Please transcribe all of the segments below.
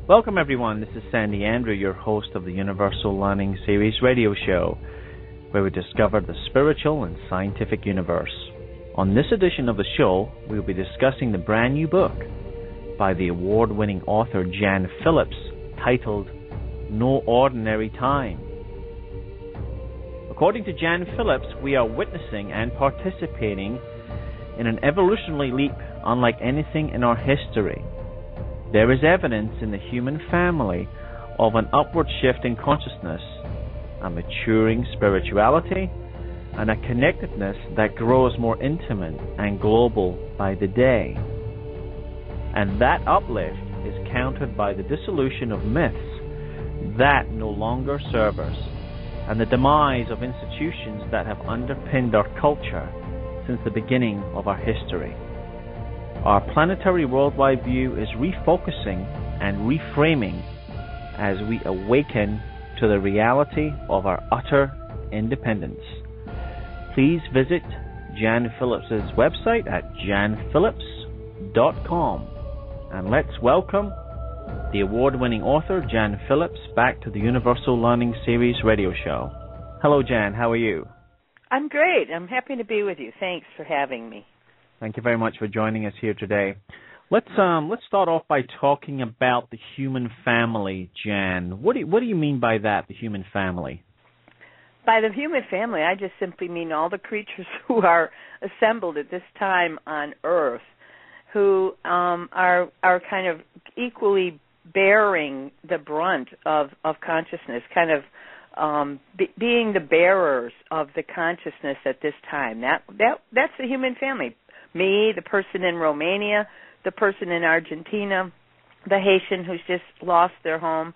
Welcome everyone, this is Sandy Andrew, your host of the Universal Learning Series radio show, where we discover the spiritual and scientific universe. On this edition of the show, we will be discussing the brand new book by the award-winning author Jan Phillips, titled No Ordinary Time. According to Jan Phillips, we are witnessing and participating in an evolutionary leap unlike anything in our history. There is evidence in the human family of an upward shift in consciousness, a maturing spirituality, and a connectedness that grows more intimate and global by the day. And that uplift is countered by the dissolution of myths that no longer serve us, and the demise of institutions that have underpinned our culture since the beginning of our history. Our planetary worldwide view is refocusing and reframing as we awaken to the reality of our utter independence. Please visit Jan Phillips' website at janphillips.com, and let's welcome the award-winning author Jan Phillips back to the Universal Learning Series radio show. Hello Jan, how are you? I'm great. I'm happy to be with you. Thanks for having me. Thank you very much for joining us here today. Let's start off by talking about the human family, Jan. What do you mean by that, the human family? By the human family, I just simply mean all the creatures who are assembled at this time on Earth, who are kind of equally bearing the brunt of consciousness, kind of being the bearers of the consciousness at this time. That's the human family. Me, the person in Romania, the person in Argentina, the Haitian who's just lost their home.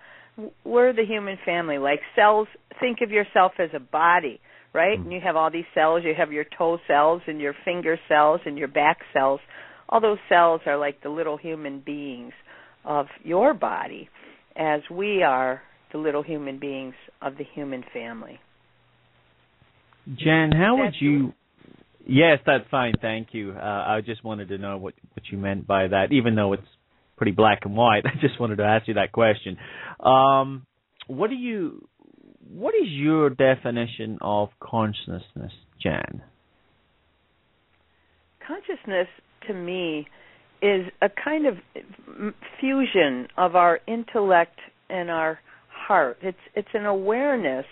We're the human family. Like cells, think of yourself as a body, right? And you have all these cells. You have your toe cells and your finger cells and your back cells. All those cells are like the little human beings of your body, as we are the little human beings of the human family. Jan, how would you... Yes, that's fine, thank you. I just wanted to know what you meant by that, even though it's pretty black and white. I just wanted to ask you that question. What is your definition of consciousness, Jan? Consciousness, to me, is a kind of fusion of our intellect and our heart. It's an awareness.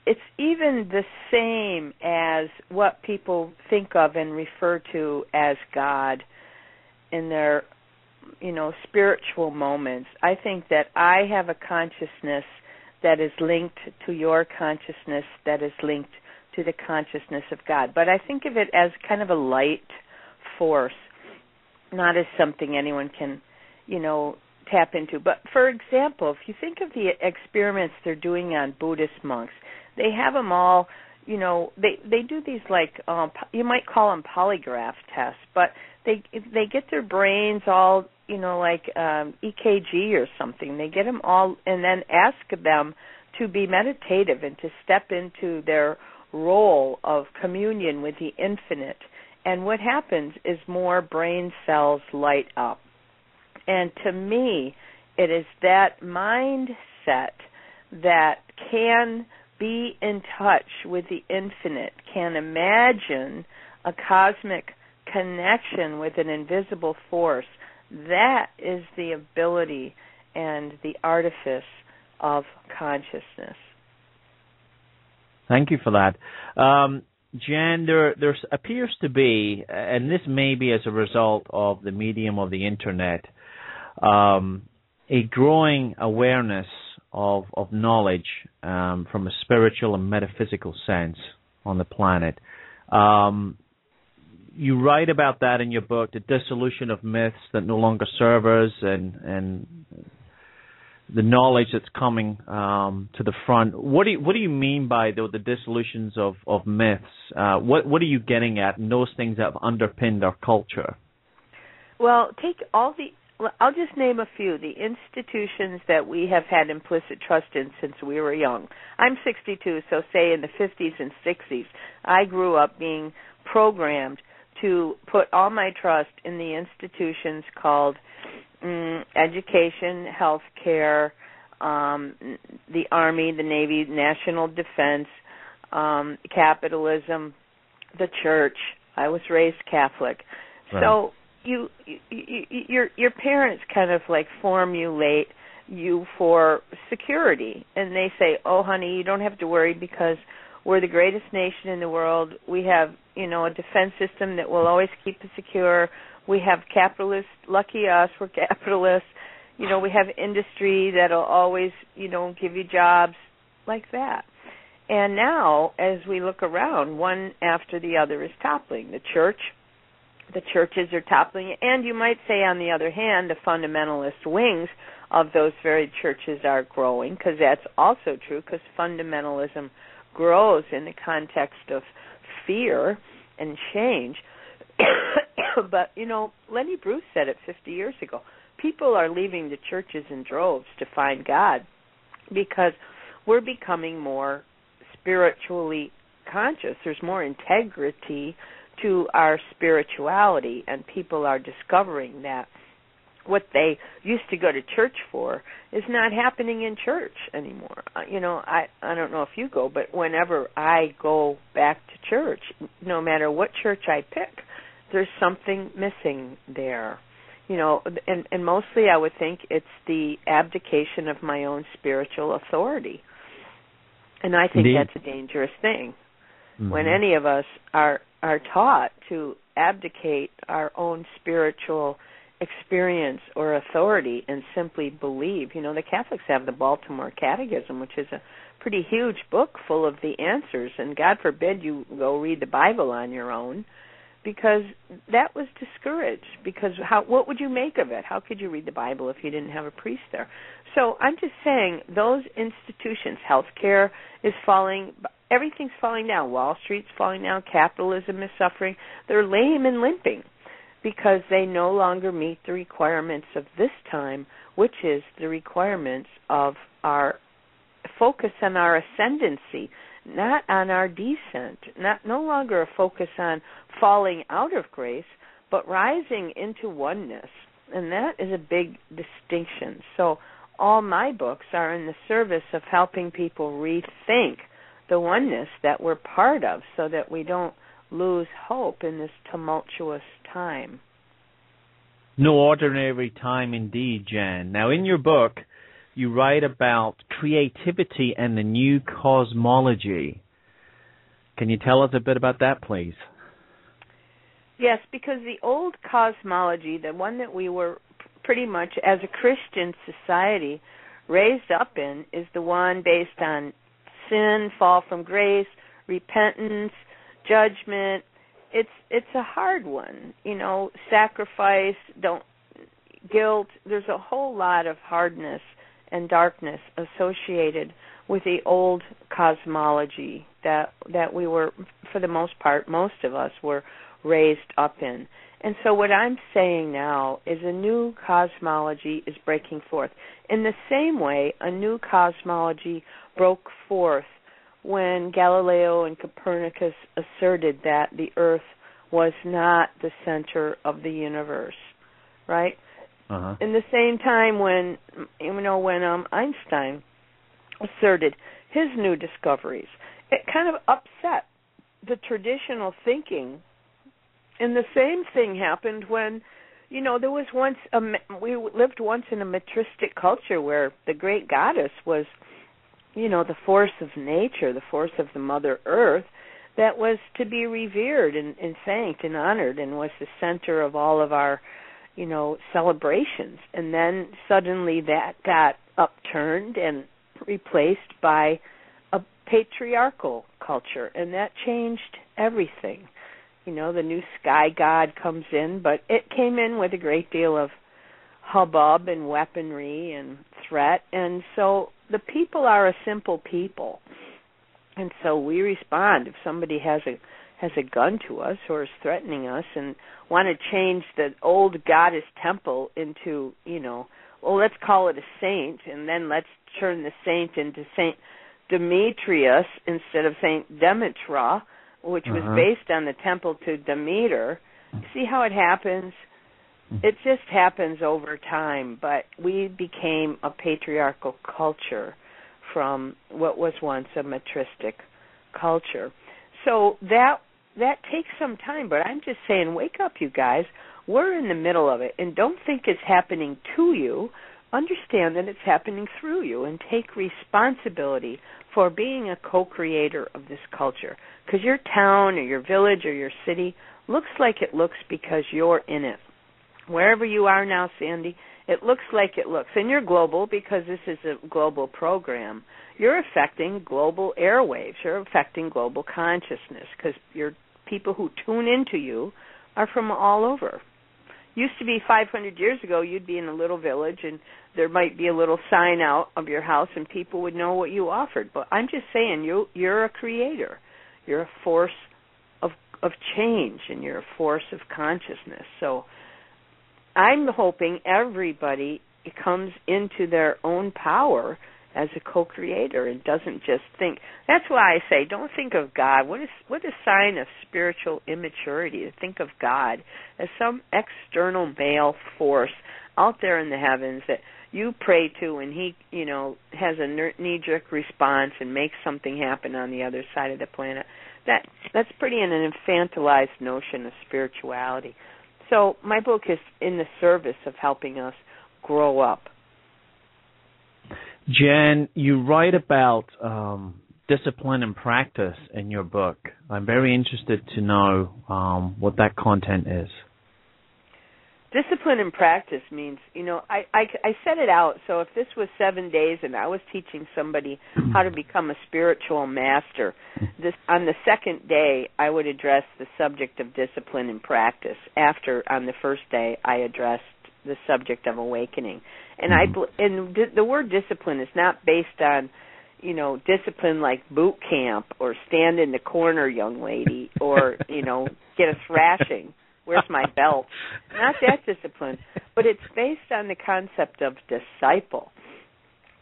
It's even the same as what people think of and refer to as God in their, spiritual moments. I think that I have a consciousness that is linked to your consciousness, that is linked to the consciousness of God. But I think of it as kind of a light force, not as something anyone can, tap into. But, for example, if you think of the experiments they're doing on Buddhist monks, they have them all, they do these you might call them polygraph tests, but they get their brains all, like EKG or something. They get them all and then ask them to be meditative and to step into their role of communion with the infinite. And what happens is more brain cells light up. And to me, it is that mindset that can be in touch with the infinite, can imagine a cosmic connection with an invisible force. That is the ability and the artifice of consciousness. Thank you for that. Jan, there appears to be, and this may be as a result of the medium of the Internet, a growing awareness of knowledge from a spiritual and metaphysical sense on the planet. You write about that in your book, the dissolution of myths that no longer serve us, and the knowledge that's coming to the front. What do you mean by the dissolutions of myths? What are you getting at in those things that have underpinned our culture? Well, I'll just name a few. The institutions that we have had implicit trust in since we were young. I'm 62, so say in the 50s and 60s, I grew up being programmed to put all my trust in the institutions called education, health care, the Army, the Navy, national defense, capitalism, the church. I was raised Catholic. Right. So your parents kind of like formulate you for security, and they say, "Oh, honey, you don't have to worry because we're the greatest nation in the world. We have, a defense system that will always keep us secure. We have capitalists. Lucky us, we're capitalists. We have industry that'll always, give you jobs," like that. And now, as we look around, one after the other is toppling. The churches are toppling, and you might say, on the other hand, the fundamentalist wings of those very churches are growing, because that's also true, because fundamentalism grows in the context of fear and change. But, Lenny Bruce said it 50 years ago. People are leaving the churches in droves to find God because we're becoming more spiritually conscious. There's more integrity to our spirituality, and people are discovering that what they used to go to church for is not happening in church anymore. I don't know if you go, but whenever I go back to church, no matter what church I pick, there's something missing there. And mostly I would think it's the abdication of my own spiritual authority. And I think Indeed. that's a dangerous thing. Mm-hmm. When any of us are taught to abdicate our own spiritual experience or authority and simply believe. The Catholics have the Baltimore Catechism, which is a pretty huge book full of the answers, and God forbid you go read the Bible on your own, because that was discouraged. Because what would you make of it? How could you read the Bible if you didn't have a priest there? So I'm just saying, those institutions, healthcare is falling, everything's falling down. Wall Street's falling down. Capitalism is suffering. They're lame and limping because they no longer meet the requirements of this time, which is the requirements of our focus on our ascendancy, not on our descent, no longer a focus on falling out of grace, but rising into oneness. And that is a big distinction. So all my books are in the service of helping people rethink the oneness that we're part of so that we don't lose hope in this tumultuous time. No ordinary time indeed, Jan. Now, in your book, you write about creativity and the new cosmology. Can you tell us a bit about that, please? Yes, because the old cosmology, the one that we were pretty much as a Christian society raised up in, is the one based on sin, fall from grace, repentance, judgment. It's a hard one, sacrifice, guilt. There's a whole lot of hardness and darkness associated with the old cosmology that we were, for the most part, most of us were raised up in. And so what I'm saying now is a new cosmology is breaking forth. In the same way, a new cosmology broke forth when Galileo and Copernicus asserted that the Earth was not the center of the universe, right? Uh-huh. In the same time when Einstein asserted his new discoveries, it kind of upset the traditional thinking. And the same thing happened when, there was once we lived once in a matristic culture where the great goddess was, the force of nature, the force of the Mother Earth, that was to be revered and thanked and honored, and was the center of all of our, celebrations. And then suddenly that got upturned and replaced by a patriarchal culture, and that changed everything. The new sky god comes in, but it came in with a great deal of hubbub and weaponry and threat, and so the people are a simple people, and so we respond. If somebody has a gun to us or is threatening us and want to change the old goddess temple into, let's call it a saint, and then let's turn the saint into Saint Demetrius instead of Saint Demetra, which was based on the temple to Demeter. See how it happens? It just happens over time, but we became a patriarchal culture from what was once a matristic culture. So that takes some time, but I'm just saying, wake up, you guys. We're in the middle of it, and don't think it's happening to you. Understand that it's happening through you, and take responsibility for being a co-creator of this culture, because your town or your village or your city looks like it looks because you're in it. Wherever you are now, Sandy, it looks like it looks. And you're global because this is a global program. You're affecting global airwaves. You're affecting global consciousness because your people who tune into you are from all over. Used to be 500 years ago, you'd be in a little village and there might be a little sign out of your house and people would know what you offered. But I'm just saying, you're a creator. You're a force of change, and you're a force of consciousness. So I'm hoping everybody comes into their own power as a co-creator and doesn't just think. That's why I say, don't think of God. What a sign of spiritual immaturity to think of God as some external male force out there in the heavens that you pray to, and he, has a knee-jerk response and makes something happen on the other side of the planet. That's pretty an infantilized notion of spirituality. So my book is in the service of helping us grow up. Jan, you write about discipline and practice in your book. I'm very interested to know what that content is. Discipline and practice means, I set it out. So if this was 7 days and I was teaching somebody how to become a spiritual master, on the second day I would address the subject of discipline and practice. After, on the first day, I addressed the subject of awakening. And the word discipline is not based on, discipline like boot camp or stand in the corner, young lady, or, get a thrashing. Where's my belt? Not that discipline, but it's based on the concept of disciple.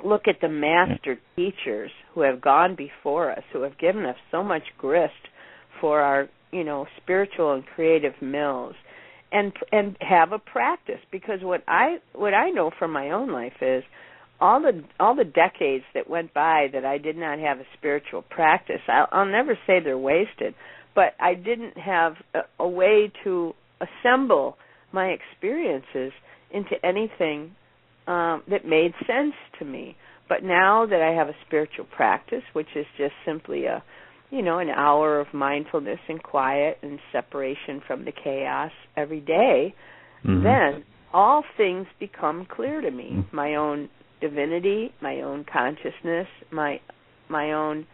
Look at the master teachers who have gone before us, who have given us so much grist for our, spiritual and creative mills, and have a practice. Because what I know from my own life is all the decades that went by that I did not have a spiritual practice. I'll never say they're wasted. But I didn't have a way to assemble my experiences into anything that made sense to me. But now that I have a spiritual practice, which is just simply an hour of mindfulness and quiet and separation from the chaos every day, then all things become clear to me. My own divinity, my own consciousness, my own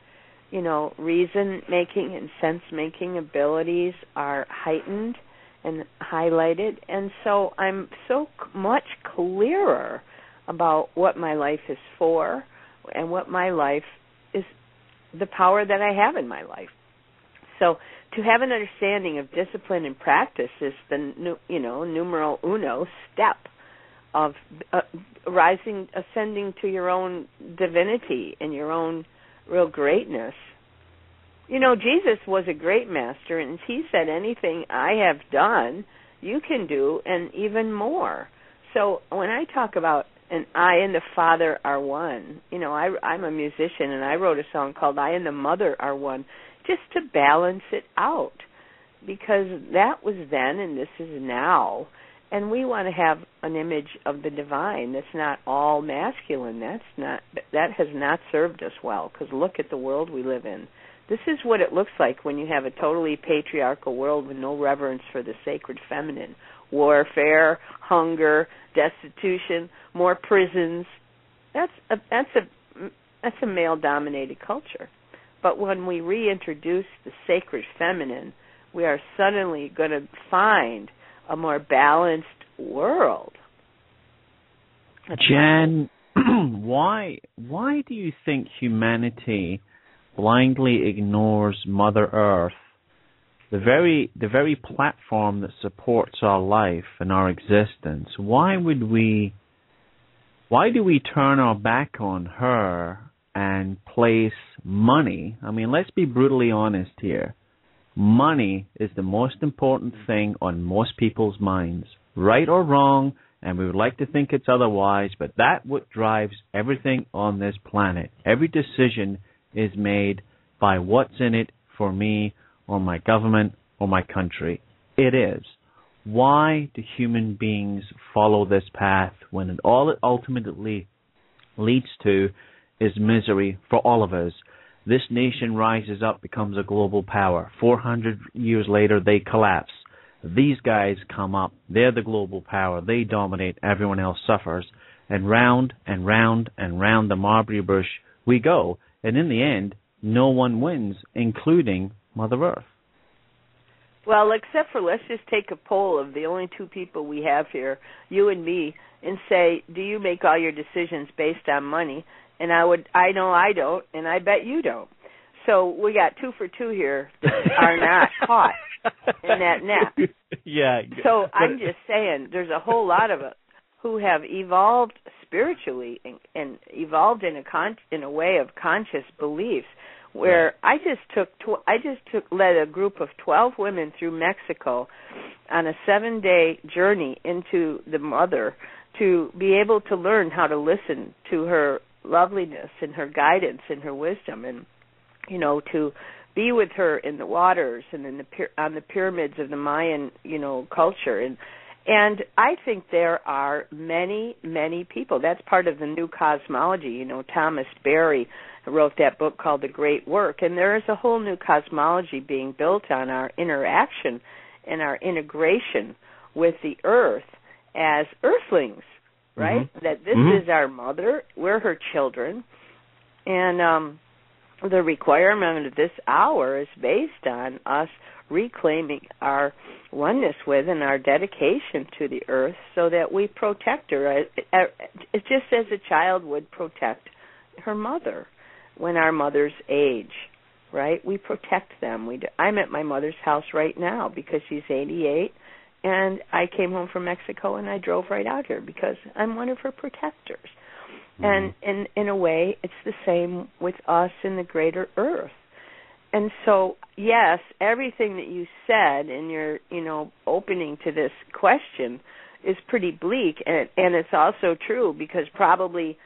reason-making and sense-making abilities are heightened and highlighted. And so I'm so much clearer about what my life is for and what my life is, the power that I have in my life. So to have an understanding of discipline and practice is the, numero uno step of ascending to your own divinity and your own real greatness. Jesus was a great master, and he said, anything I have done, you can do, and even more. So when I talk about and I and the Father are one, I'm a musician, and I wrote a song called I and the Mother are one, just to balance it out, because that was then and this is now. And we want to have an image of the divine that's not all masculine. That has not served us well, because look at the world we live in. This is what it looks like when you have a totally patriarchal world with no reverence for the sacred feminine. Warfare, hunger, destitution, more prisons. That's a male-dominated culture. But when we reintroduce the sacred feminine, we are suddenly going to find a more balanced world. Jan, why do you think humanity blindly ignores Mother Earth, the very platform that supports our life and our existence? Why do we turn our back on her and place money? I mean, let's be brutally honest here. Money is the most important thing on most people's minds. right or wrong, and we would like to think it's otherwise, but that's what drives everything on this planet. Every decision is made by what's in it for me or my government or my country. It is. Why do human beings follow this path when all it ultimately leads to is misery for all of us? This nation rises up, becomes a global power. 400 years later, they collapse. These guys come up. They're the global power. They dominate. Everyone else suffers. And round and round and round the Marbury bush we go. And in the end, no one wins, including Mother Earth. Well, except for let's just take a poll of the only two people we have here, you and me, and say, do you make all your decisions based on money? And I know I don't, and I bet you don't. So we got 2 for 2 here that are not caught in that net. Yeah. So I'm just saying, there's a whole lot of us who have evolved spiritually and evolved in a way of conscious beliefs. Where I just led a group of 12 women through Mexico on a 7-day journey into the mother to be able to learn how to listen to her loveliness and her guidance and her wisdom, and to be with her in the waters and on the pyramids of the Mayan culture, and I think there are many, many people. That's part of the new cosmology. Thomas Berry wrote that book called The Great Work, and there is a whole new cosmology being built on our interaction and our integration with the earth as earthlings, right? Mm-hmm. That this is our mother, we're her children, and the requirement of this hour is based on us reclaiming our oneness with and our dedication to the earth so that we protect her. It's just as a child would protect her mother when our mothers age, right? We protect them. I'm at my mother's house right now because she's 88, and I came home from Mexico and I drove right out here because I'm one of her protectors. Mm-hmm. And in a way, it's the same with us in the greater earth. And so, yes, everything that you said in your, opening to this question is pretty bleak, and it's also true because probably,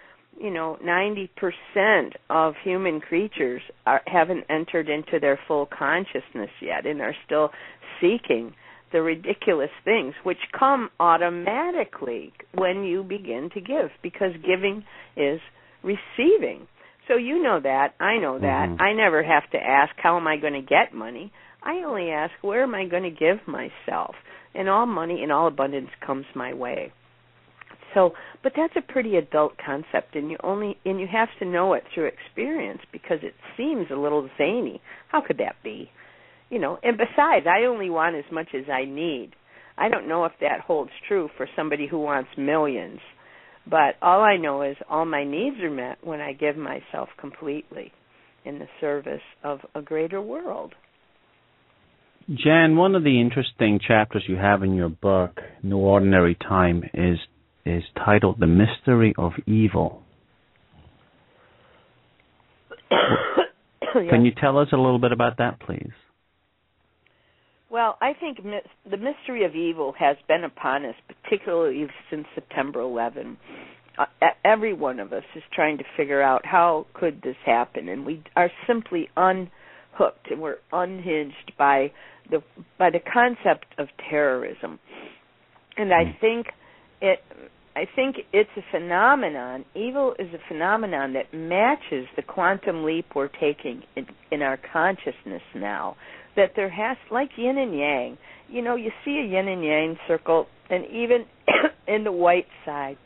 90% of human creatures haven't entered into their full consciousness yet and are still seeking the ridiculous things which come automatically when you begin to give, because giving is receiving. So you know that, I know that. Mm-hmm. I never have to ask, how am I going to get money? I only ask, where am I going to give myself? And all money in all abundance comes my way. So, but that's a pretty adult concept, and you have to know it through experience because it seems a little zany. How could that be? And besides, I only want as much as I need. I don't know if that holds true for somebody who wants millions. But all I know is all my needs are met when I give myself completely in the service of a greater world. Jan, one of the interesting chapters you have in your book, No Ordinary Time, is titled The Mystery of Evil. Can you tell us a little bit about that, please? Well, I think the mystery of evil has been upon us, particularly since September 11. Every one of us is trying to figure out how could this happen, and we are simply unhooked and we're unhinged by the concept of terrorism. And I think it's a phenomenon. Evil is a phenomenon that matches the quantum leap we're taking in our consciousness now. That there has, like yin and yang, you see a yin and yang circle, and even in the white side,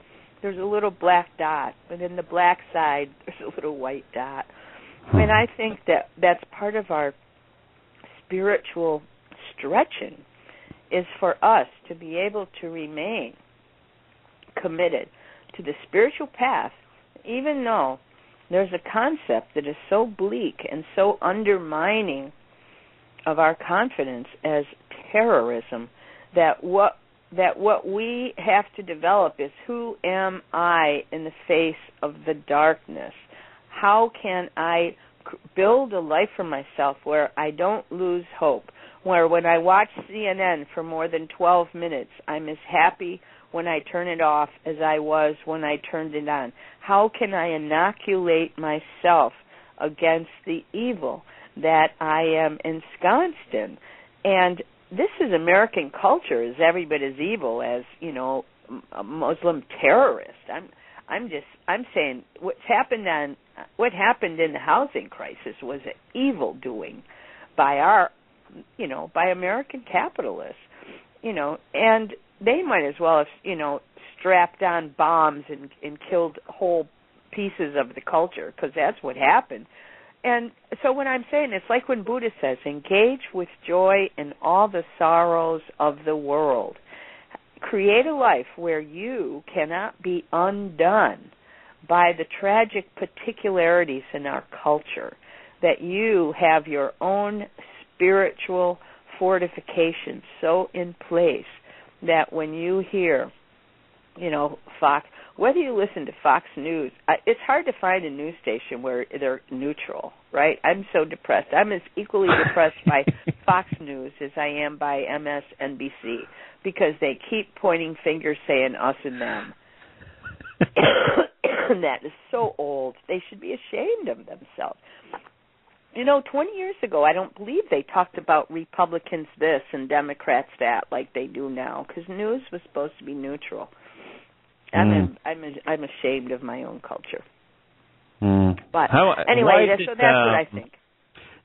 there's a little black dot, but in the black side, there's a little white dot. And I think that's part of our spiritual stretching, is for us to be able to remain committed to the spiritual path, even though there's a concept that is so bleak and so undermining of our confidence as terrorism, that what we have to develop is, who am I in the face of the darkness? How can I build a life for myself where I don't lose hope, where when I watch CNN for more than 12 minutes, I'm as happy when I turn it off as I was when I turned it on? How can I inoculate myself against the evil that I am ensconced in? And this is American culture, is every bit as evil as, a Muslim terrorist. I'm saying what happened in the housing crisis was an evil doing by by American capitalists, and they might as well have, strapped on bombs and killed whole pieces of the culture, because that's what happened. And so what I'm saying, it's like when Buddha says, engage with joy in all the sorrows of the world. Create a life where you cannot be undone by the tragic particularities in our culture, that you have your own spiritual fortification so in place that when you hear, Fox, whether you listen to Fox News, it's hard to find a news station where they're neutral, right? I'm so depressed. I'm as equally depressed by Fox News as I am by MSNBC, because they keep pointing fingers saying us and them. That is so old. They should be ashamed of themselves. 20 years ago, I don't believe they talked about Republicans this and Democrats that like they do now, because news was supposed to be neutral. I'm ashamed of my own culture. But anyway, so that's what I think.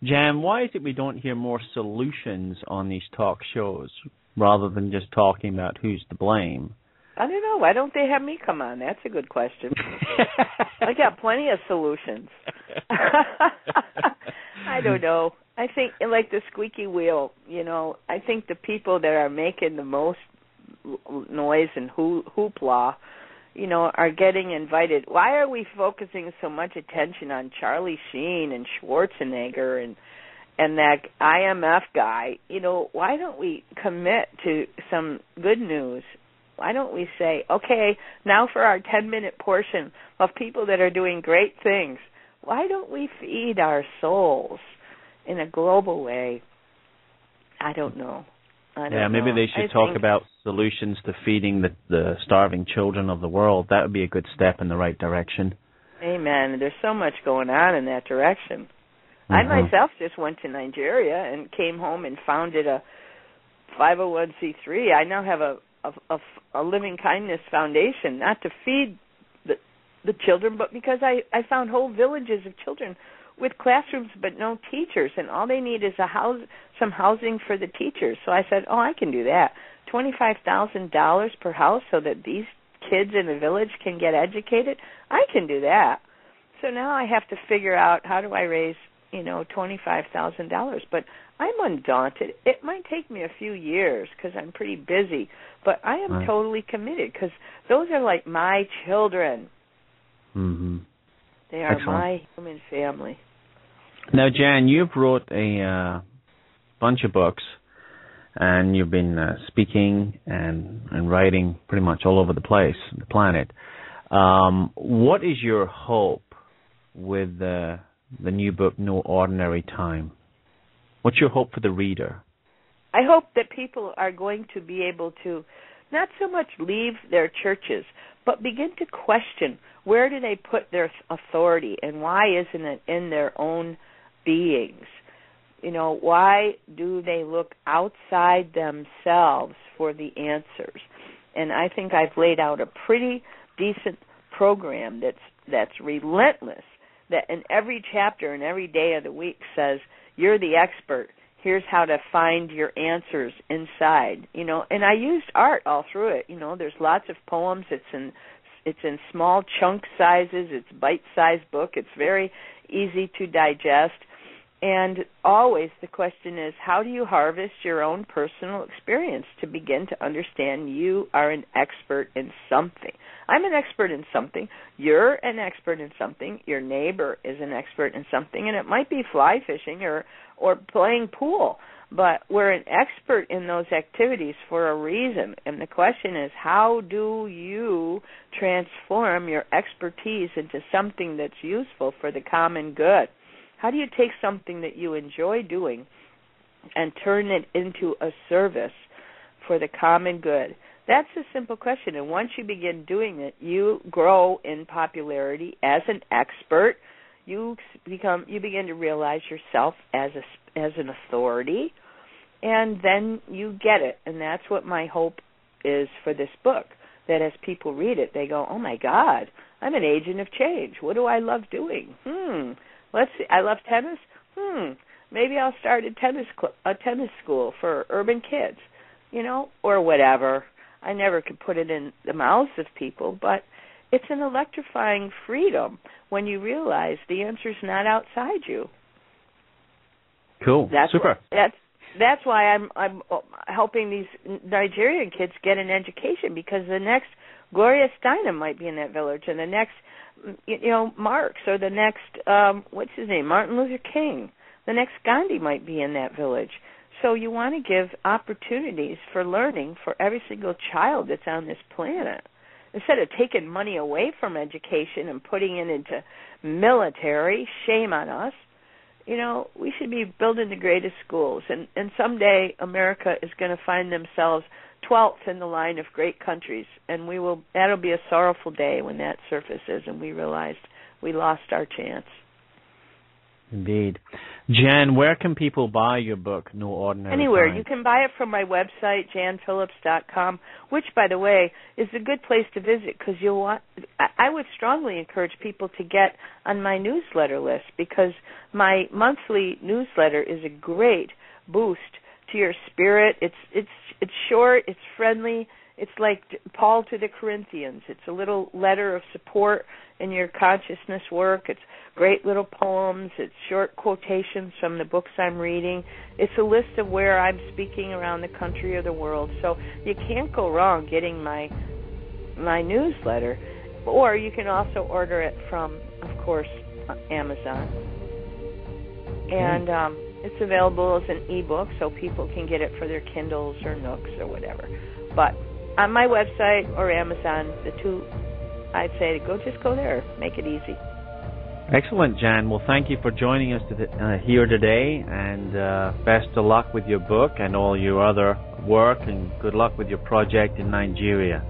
Jan, why is it we don't hear more solutions on these talk shows rather than just talking about who's to blame? I don't know. Why don't they have me come on? That's a good question. I got plenty of solutions. I don't know. I think, like the squeaky wheel, I think the people that are making the most noise and hoopla, are getting invited. Why are we focusing so much attention on Charlie Sheen and Schwarzenegger and that IMF guy? Why don't we commit to some good news? Why don't we say, okay, now for our 10-minute portion of people that are doing great things, why don't we feed our souls in a global way? I don't know. Maybe they should talk about solutions to feeding the starving children of the world. That would be a good step in the right direction. Amen. There's so much going on in that direction. I myself just went to Nigeria and came home and founded a 501c3. I now have a Living Kindness Foundation, not to feed the children, but because I found whole villages of children with classrooms but no teachers, and all they need is some housing for the teachers. So I said, I can do that. $25,000 per house so that these kids in the village can get educated. I can do that. So now I have to figure out, how do I raise, $25,000? But I'm undaunted. It might take me a few years because I'm pretty busy, but I am totally committed, because those are like my children. Mm-hmm. They are my human family. Now, Jan, you've wrote a bunch of books, and you've been speaking and writing pretty much all over the planet. What is your hope with the new book, No Ordinary Time? What's your hope for the reader? I hope that people are going to be able to not so much leave their churches, but begin to question, where do they put their authority, and why isn't it in their own beings? Why do they look outside themselves for the answers? And I think I've laid out a pretty decent program that's relentless, that in every chapter and every day of the week says, you're the expert. Here's how to find your answers inside. And I used art all through it. There's lots of poems. It's in small chunk sizes. It's bite-sized book. It's very easy to digest. And always the question is, how do you harvest your own personal experience to begin to understand you are an expert in something? I'm an expert in something. You're an expert in something. Your neighbor is an expert in something. And it might be fly fishing or playing pool. But we're an expert in those activities for a reason. And the question is, how do you transform your expertise into something that's useful for the common good? How do you take something that you enjoy doing and turn it into a service for the common good? That's a simple question, and once you begin doing it, you grow in popularity as an expert. You begin to realize yourself as an authority, and then you get it. And that's what my hope is for this book, that as people read it, they go, oh my God, I'm an agent of change. What do I love doing? Let's see. I love tennis. Maybe I'll start a tennis school for urban kids, or whatever. I never could put it in the mouths of people, but it's an electrifying freedom when you realize the answer's not outside you. Cool. Super. That's why I'm helping these Nigerian kids get an education, because the next Gloria Steinem might be in that village, and the next, Marx, or the next, what's his name, Martin Luther King. The next Gandhi might be in that village. So you want to give opportunities for learning for every single child that's on this planet. Instead of taking money away from education and putting it into military, shame on us. We should be building the greatest schools. And someday America is going to find themselves 12th in the line of great countries. And that'll be a sorrowful day when that surfaces and we realized we lost our chance. Indeed. Jan, where can people buy your book, No Ordinary Anywhere. Time? You can buy it from my website, janphillips.com, which, by the way, is a good place to visit, because I would strongly encourage people to get on my newsletter list, because my monthly newsletter is a great boost to your spirit. It's short, it's friendly. It's like Paul to the Corinthians. It's a little letter of support in your consciousness work. It's great little poems. It's short quotations from the books I'm reading. It's a list of where I'm speaking around the country or the world. So you can't go wrong getting my newsletter. Or you can also order it from, of course, Amazon. And it's available as an ebook, so people can get it for their Kindles or Nooks or whatever. But on my website or Amazon, the two, I'd say just go there. Make it easy. Excellent, Jan. Well, thank you for joining us here today, and best of luck with your book and all your other work, and good luck with your project in Nigeria.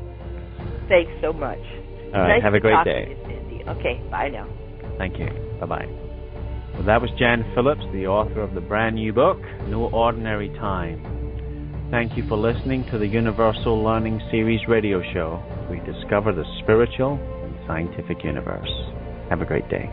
Thanks so much. All right, nice have a great day. To you, Cindy. Okay, bye now. Thank you. Bye-bye. Well, that was Jan Phillips, the author of the brand new book, No Ordinary Time. Thank you for listening to the Universal Learning Series radio show. We discover the spiritual and scientific universe. Have a great day.